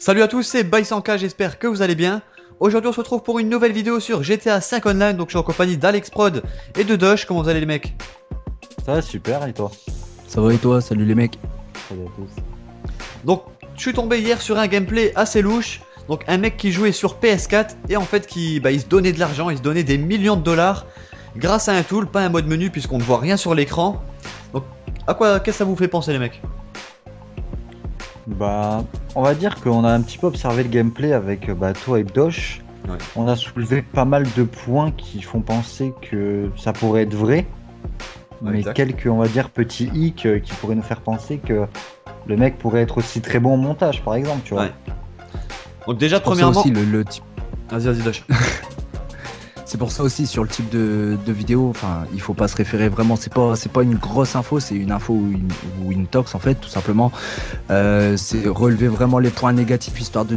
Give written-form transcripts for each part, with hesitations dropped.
Salut à tous, c'est By100K, j'espère que vous allez bien. Aujourd'hui on se retrouve pour une nouvelle vidéo sur GTA 5 Online, donc je suis en compagnie d'AlexProd et de Dosh. Comment vous allez les mecs? Ça va super, et toi? Ça va et toi? Salut les mecs. Salut à tous. Donc je suis tombé hier sur un gameplay assez louche. Donc un mec qui jouait sur PS4 et en fait il se donnait de l'argent, il se donnait des millions de dollars grâce à un tool, pas un mode menu puisqu'on ne voit rien sur l'écran. Donc qu'est-ce que ça vous fait penser les mecs? Bah, on va dire qu'on a un petit peu observé le gameplay avec toi et Dosh. Ouais. On a soulevé pas mal de points qui font penser que ça pourrait être vrai. Ouais, Mais exact. quelques, on va dire, petits hicks qui pourraient nous faire penser que le mec pourrait être aussi très bon au montage, par exemple, tu vois. Ouais. Donc déjà Pour ça premièrement... aussi, le type... Vas-y Dosh. C'est pour ça aussi sur le type de vidéo, enfin, il faut pas se référer vraiment. C'est pas une grosse info, c'est une info ou une tox en fait, tout simplement. C'est relever vraiment les points négatifs histoire de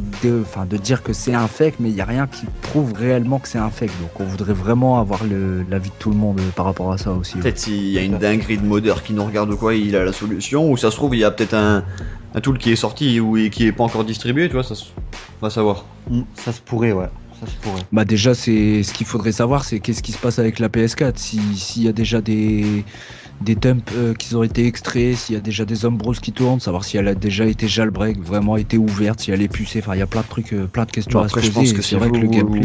dire que c'est un fake, mais il y a rien qui prouve réellement que c'est un fake. Donc on voudrait vraiment avoir l'avis de tout le monde par rapport à ça aussi. Peut-être s'il y a une dinguerie de modeur qui nous regarde ou quoi, il a la solution, ou ça se trouve il y a peut-être un tool qui est sorti ou qui est pas encore distribué, tu vois, on va savoir. Ça se pourrait, ouais. Ça se pourrait. Bah déjà, c'est ce qu'il faudrait savoir, c'est qu'est-ce qui se passe avec la PS4. S'il y a déjà des dumps qui ont été extraits, s'il y a déjà des homebrews qui tournent, savoir si elle a déjà été jailbreak, vraiment été ouverte, si elle est pucée. Enfin, il y a plein de trucs, plein de questions Bon, à se après je poser. pense que C'est si vrai que le gameplay.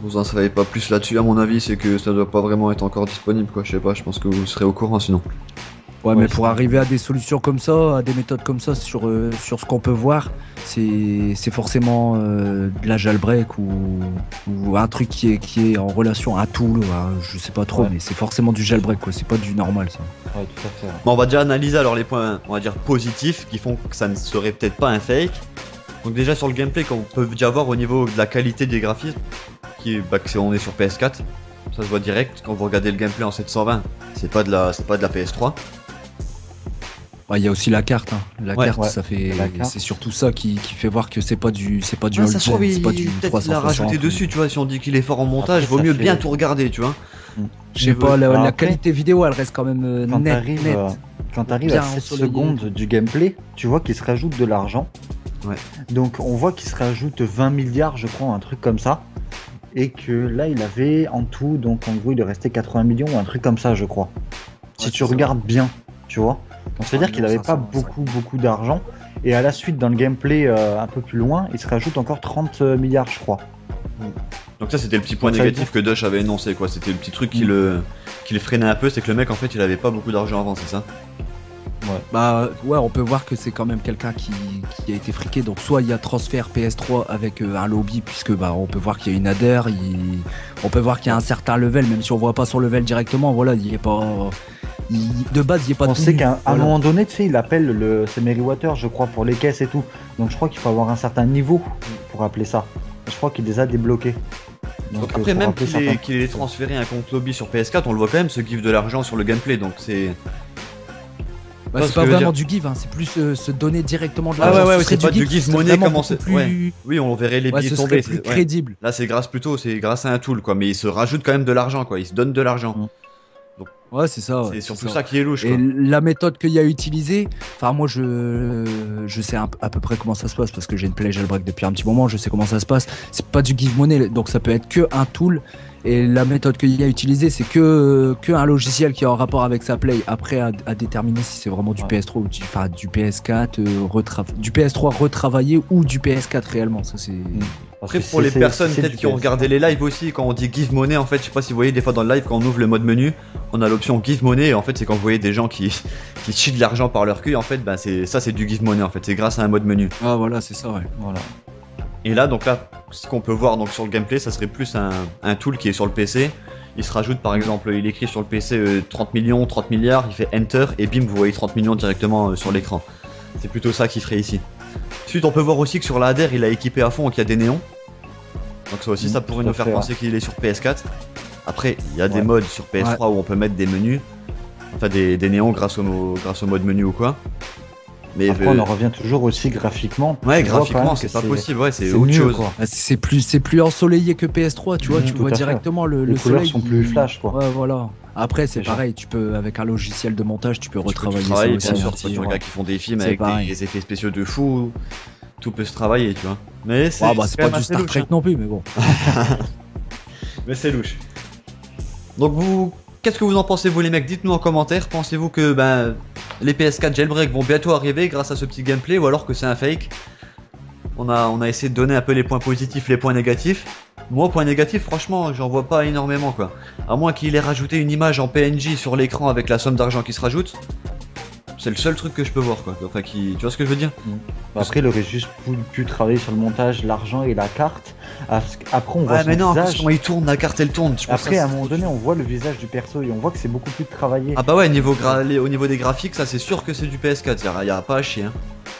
vous en savez pas plus là-dessus, à mon avis, c'est que ça doit pas vraiment être encore disponible, quoi, je sais pas, je pense que vous serez au courant sinon. Ouais, Ouais, mais pour arriver à des solutions comme ça, à des méthodes comme ça sur ce qu'on peut voir, c'est forcément de la jailbreak ou un truc qui est en relation à un tool, je sais pas trop, Ouais. mais c'est forcément du jailbreak, quoi. C'est pas du normal, ça. Ouais, tout à fait. Ouais. Bon, on va déjà analyser alors les points, on va dire positifs, qui font que ça ne serait peut-être pas un fake. Donc déjà sur le gameplay, qu'on peut déjà voir au niveau de la qualité des graphismes, on est sur PS4, ça se voit direct. Quand vous regardez le gameplay en 720, c'est pas de la PS3. Ouais, il y a aussi la carte, hein. Ouais, Carte, ouais, ça fait, la carte. c'est surtout ça qui fait voir que c'est pas du Ça se Ultra, trouve, c'est pas du peut-être qu'il l'a 360. rajouté dessus, tu vois, si on dit qu'il est fort en montage, Après, vaut ça mieux fait- bien tout regarder, tu vois. Je sais pas, la Alors la après, qualité vidéo, elle reste quand même Quand nette. t'arrives Bien à 7 ensoleillé. secondes du gameplay, tu vois qu'il se rajoute de l'argent. Ouais. Donc on voit qu'il se rajoute 20 milliards, je crois, un truc comme ça. Et que là, il avait en tout, donc en gros, il est resté 80 millions ou un truc comme ça, je crois. Si Ouais, tu c'est ça. regardes bien, tu vois. Donc c'est-à-dire qu'il avait pas 500, beaucoup d'argent. Et à la suite, dans le gameplay un peu plus loin, il se rajoute encore 30 milliards, je crois. Donc ça c'était le petit point Donc, ça veut négatif que Dush avait énoncé, quoi. C'était le petit truc qui le freinait un peu, c'est que le mec en fait il avait pas beaucoup d'argent avant, c'est ça? Bah ouais, on peut voir que c'est quand même quelqu'un qui a été friqué. Donc soit il y a transfert PS3 avec un lobby, puisque bah on peut voir qu'il y a une adhère, on peut voir qu'il y a un certain level, même si on voit pas son level directement. Voilà, il est pas, de base il est pas. On sait qu'à un voilà. moment donné, tu sais, il appelle c'est Meriwether, je crois, pour les caisses et tout. Donc je crois qu'il faut avoir un certain niveau pour appeler ça. Je crois qu'il les a débloqués. Donc pour après même appeler certains- qu'il ait transféré un compte lobby sur PS4, on le voit quand même se give de l'argent sur le gameplay, donc c'est... Bah, Parce c'est que pas je veux vraiment dire- du give, hein, c'est plus se donner directement de Ah l'argent. ouais, Ce serait c'est pas du give ce serait money vraiment comme on beaucoup sait- plus- ouais. Oui, on verrait les Ouais, billets ce tomber, serait plus c'est... ouais. crédible. Là c'est grâce à un tool, quoi, mais il se rajoute quand même de l'argent, quoi, il se donne de l'argent. Ouais, c'est ça. C'est ouais, surtout c'est ça qui est louche, Et quoi. la méthode qu'il y a utilisée, enfin moi je sais à peu près comment ça se passe parce que j'ai une play jailbreak depuis un petit moment, je sais comment ça se passe. C'est pas du give money, donc ça peut être que un tool. Et la méthode qu'il y a utilisée, c'est que un logiciel qui est en rapport avec sa play. Après à déterminer si c'est vraiment du Ouais. PS3 ou du PS4 du PS3 retravaillé ou du PS4 réellement. Ça c'est. Après Parce que pour si les c'est- personnes si c'est peut-être du qui ont PS. regardé les lives aussi, quand on dit give money en fait, je sais pas si vous voyez des fois dans le live quand on ouvre le mode menu, on a l'option give money et en fait c'est quand vous voyez des gens qui chient de l'argent par leur cul, en fait bah c'est du give money en fait, c'est grâce à un mode menu. Ah voilà, c'est ça, ouais. Voilà. Et là donc là ce qu'on peut voir donc sur le gameplay, ça serait plus un tool qui est sur le PC. Il se rajoute par exemple, il écrit sur le PC 30 millions, 30 milliards, il fait enter et bim vous voyez 30 millions directement sur l'écran. C'est plutôt ça qu'il ferait ici. Ensuite on peut voir aussi que sur la HDR il a équipé à fond, qu'il y a des néons. Donc ça aussi ça pourrait tout nous à faire fait, penser qu'il est sur PS4. Après il y a des Ouais. modes sur PS3 où on peut mettre des menus, enfin des néons grâce au mode menu ou quoi. Mais Après, on en revient toujours aussi graphiquement. ouais Tu vois quand graphiquement même c'est que pas possible, ouais c'est c'est autre mieux, chose. quoi. Bah, c'est plus ensoleillé que PS3, tu vois, tu Tout vois à fait. directement le Les couleurs soleil. sont plus flash, quoi. Ouais, voilà. Après, c'est Déjà. pareil, tu peux, avec un logiciel de montage, tu peux Tu peux retravailler travailler, ça bien aussi. sûr, un parce que petit tu peu. regardes qui font des films C'est avec pareil. des effets spéciaux de fou. tout peut se travailler, tu vois. Mais c'est Ah bah c'est quand pas même du assez Star louche, Trek hein. non plus, mais bon. Mais c'est louche. Donc vous, qu'est-ce que vous en pensez vous les mecs? Dites-nous en commentaire. Pensez-vous que les PS4 jailbreak vont bientôt arriver grâce à ce petit gameplay ou alors que c'est un fake? On a essayé de donner un peu les points positifs, les points négatifs. Moi, point négatif, franchement, j'en vois pas énormément quoi. À moins qu'il ait rajouté une image en PNJ sur l'écran avec la somme d'argent qui se rajoute. C'est le seul truc que je peux voir quoi. Enfin, tu vois ce que je veux dire? Après, il aurait juste pu travailler sur le montage, l'argent et la carte. Après, on voit Ouais, son mais non, visage. quand il tourne, la carte elle tourne. Je pense Après, que ça, à un moment donné, on voit le visage du perso et on voit que c'est beaucoup plus travaillé. Ah bah ouais, au niveau des graphiques, ça c'est sûr que c'est du PS4. Y a pas à chier. Hein.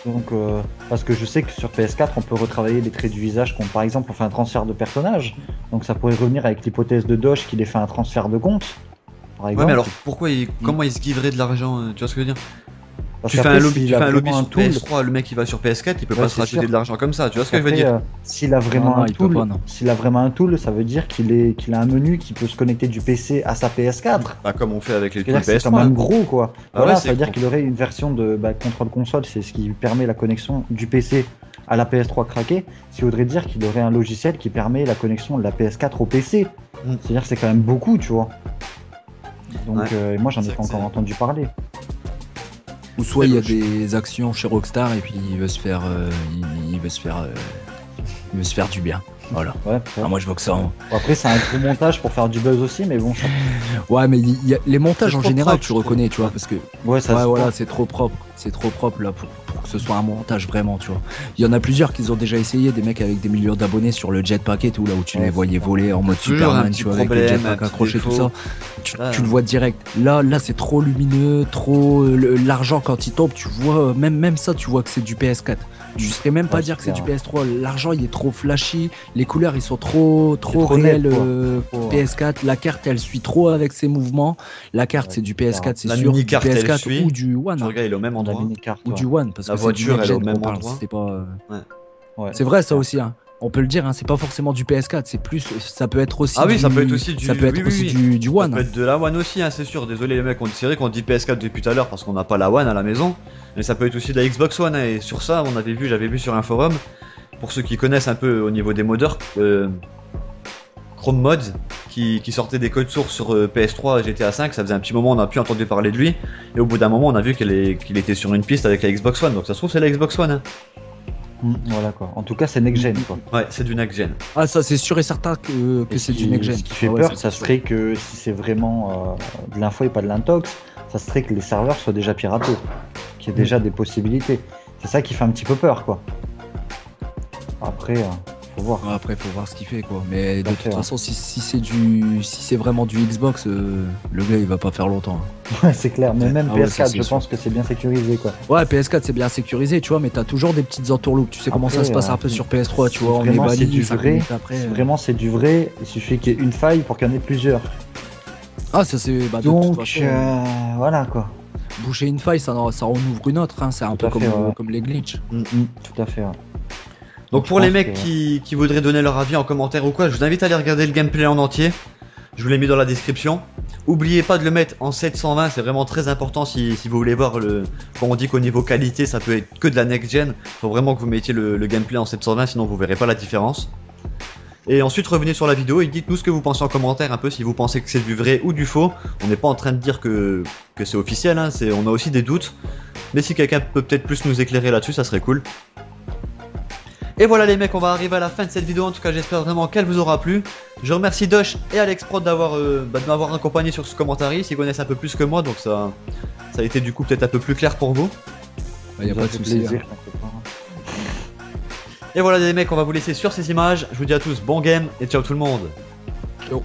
Donc, parce que je sais que sur PS4, on peut retravailler les traits du visage quand, par exemple, on fait un transfert de personnage. Donc, ça pourrait revenir avec l'hypothèse de Doge qu'il ait fait un transfert de compte, par Ouais, exemple. mais alors comment il se giverait de l'argent? Tu vois ce que je veux dire? Parce Tu fais qu'après, un lobby, s'il tu a fais un lobby vraiment sur un tool, PS3, le mec il va sur PS4, il peut Ouais, pas se c'est rajouter sûr. de l'argent comme ça. Tu vois ce que je veux après, dire? s'il a vraiment Non, un il peut tool, pas, non. s'il a vraiment un tool, ça veut dire qu'il a un menu qui peut se connecter du PC à sa PS4. Bah comme on fait avec les C'est-à-dire tools que c'est quand PS3. même hein. gros quoi. Ah Voilà, ouais, ça veut c'est dire gros. qu'il aurait une version de contrôle console, c'est ce qui permet la connexion du PC à la PS3 craquée. Ce qui voudrait dire qu'il aurait un logiciel qui permet la connexion de la PS4 au PC. Mm. C'est-à-dire que c'est quand même beaucoup, tu vois. Donc Ouais. moi j'en ai C'est pas que encore c'est- entendu parler. Ou soit il y a louche. des actions chez Rockstar et puis il veut se faire, il veut se faire du bien. Voilà. Ouais, Ah, moi je vois que ça. Hein. Bon, après c'est un gros montage pour faire du buzz aussi, mais bon, ça... Ouais, mais les montages C'est en trop général, propre, tu je trouve. reconnais, tu vois, parce que ouais, ça ouais, se voilà, voit. c'est trop propre là pour que ce soit un montage vraiment, tu vois. Il y en a plusieurs qui ont déjà essayé, des mecs avec des millions d'abonnés sur le jetpack et tout, là où tu Ouais, les voyais c'est ça. voler en mode Toujours un Superman, petit tu vois, avec problème, les un jetpacks petit accrochés, tout défaut. ça. Ah. Tu le vois direct. Là, c'est trop lumineux, trop l'argent quand il tombe, tu vois, même ça, tu vois que c'est du PS4. Je serais même pas Ouais, dire que c'est du clair. PS3. L'argent, il est trop flashy, les couleurs, ils sont trop trop réels. net, quoi. PS4, la carte, elle suit trop avec ses mouvements. La carte, Ouais, c'est du clair. PS4, c'est La sûr. Du mini-carte, elle PS4 suit. ou du One. Tu hein. regardes, il est au même La endroit. mini-carte, Ou ouais. du One, parce La que c'est voiture, du elle est au next-gen même qu'on parle, endroit. c'est pas. Ouais, C'est vrai ça clair. aussi, hein. On peut le dire, hein, c'est pas forcément du PS4, c'est plus, ça peut être aussi. Ah oui, du... ça peut être aussi du. ça peut être oui, aussi oui. du Ça One. peut être de la One aussi, hein, c'est sûr. Désolé les mecs, c'est vrai qu'on dit PS4 depuis tout à l'heure parce qu'on n'a pas la One à la maison. Mais ça peut être aussi de la Xbox One. Hein, et sur ça, j'avais vu sur un forum. Pour ceux qui connaissent un peu au niveau des modeurs, Chrome Mods qui sortait des codes sources sur PS3 GTA 5, ça faisait un petit moment on a plus entendu parler de lui. Et au bout d'un moment, on a vu qu'il était sur une piste avec la Xbox One. Donc ça se trouve, c'est la Xbox One. Hein. Voilà quoi. En tout cas, c'est next-gen quoi. Ouais, c'est du next gen. Ah, ça c'est sûr et certain que Et c'est du next-gen. Ce qui fait Ah ouais, peur, c'est ça sûr. serait que si c'est vraiment de l'info et pas de l'intox, ça serait que les serveurs soient déjà piratés, qu'il y ait déjà des possibilités. C'est ça qui fait un petit peu peur quoi. Après, faut voir. Ouais, après, faut voir ce qu'il fait, quoi. Mais de Tout à fait, toute ouais. façon, si c'est vraiment du Xbox, le gars, il va pas faire longtemps. Hein. Ouais, c'est clair. Mais même Ah ouais, PS4, ça, c'est je sûr. pense que c'est bien sécurisé quoi. Ouais, PS4, c'est bien sécurisé, tu vois, mais t'as toujours des petites entourloupes. Tu sais comment ça Après, se passe un peu sur PS3, tu si vois. On est vraiment c'est banni, du 5 vrai, minutes après. Si vraiment c'est du vrai, il suffit qu'il y ait une faille pour qu'il y en ait plusieurs. Ah, ça c'est. Bah, de toute Donc façon, voilà quoi. boucher une faille, ça en ouvre une autre. Hein. C'est un Tout peu à fait, ouais. comme les glitches. Tout à fait. Ouais. Donc Je pour les pense mecs que- qui voudraient donner leur avis en commentaire ou quoi, je vous invite à aller regarder le gameplay en entier. Je vous l'ai mis dans la description. Oubliez pas de le mettre en 720, c'est vraiment très important si vous voulez voir quand on dit qu'au niveau qualité ça peut être que de la next gen. Faut vraiment que vous mettiez le gameplay en 720 sinon vous verrez pas la différence. Et ensuite revenez sur la vidéo et dites-nous ce que vous pensez en commentaire un peu si vous pensez que c'est du vrai ou du faux. On n'est pas en train de dire que c'est officiel, hein, on a aussi des doutes. Mais si quelqu'un peut peut-être plus nous éclairer là-dessus, ça serait cool. Et voilà les mecs, on va arriver à la fin de cette vidéo, en tout cas j'espère vraiment qu'elle vous aura plu. Je remercie Dosh et AlexProd de m'avoir accompagné sur ce commentaire, ils connaissent un peu plus que moi, donc ça a été du coup peut-être un peu plus clair pour vous. Bah, y a Ça pas de fait souci. plaisir, hein. t'inquiète pas. Et voilà les mecs, on va vous laisser sur ces images, je vous dis à tous bon game et ciao tout le monde. Ciao.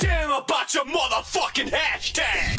Damn about your motherfucking hashtag!